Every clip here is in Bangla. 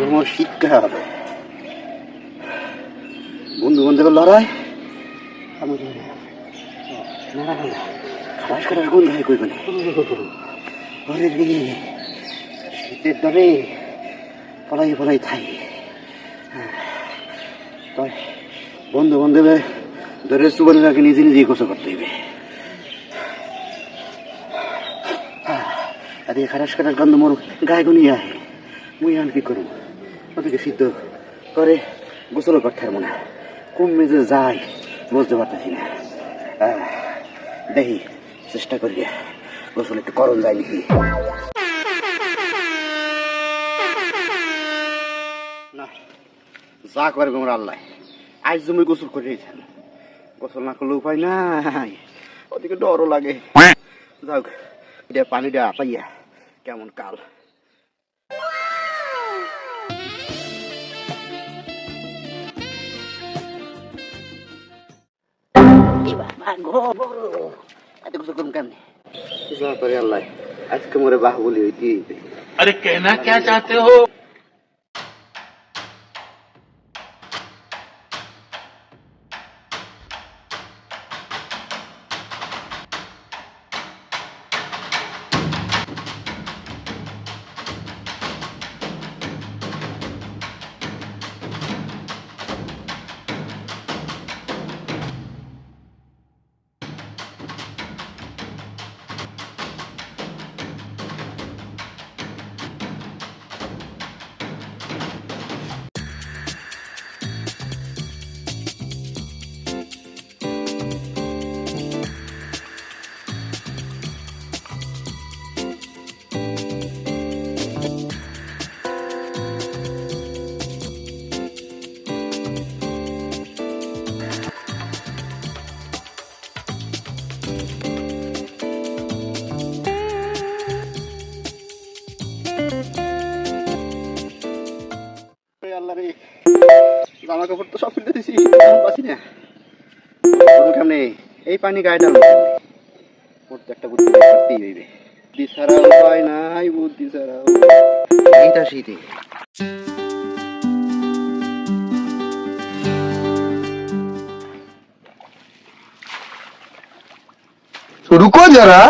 আমার শীত হবে বন্ধু বান্ধবের লড়াই খারাপ করার গন্ধ হয় কই মানে শীতের দরে পলাই পলাই থাই বন্ধু বান্ধবে ধরে চুবানের আগে নিজে নিজেই গোসল করতে হইবে আরে খারাস খারাস গন্ধ মোর গায়ে গুনিয়ে আহে মুই আর কি করব ওদিকে সিদ্ধ করে গোসল করতে পারবো না কোন মেজে যায় বুঝতে পারতেছি না দেখি চেষ্টা করি গোসল একটু করণ যায় নাকি না যা করবে আমার আল্লাহ আজ তুমি গোসল করে দিয়েছেন গোসল না করলে উপায় নাই ওদিকে ডরও লাগে যাক এটা পানিটা পাইয়া কেমন কাল আজকে মোরে বাহুবলি হইতে अरे कहना क्या चाहते हो জামা কাপড় তো সব ফেলে দিছি পাচ্ছি না কেমনে এই পানি গায়ে ডাল একটা বুদ্ধি করতেই হইবে বুদ্ধি ছাড়া উপায় নাই বুদ্ধি ছাড়া এইটা শীতে रुको जरा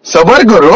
सबर करो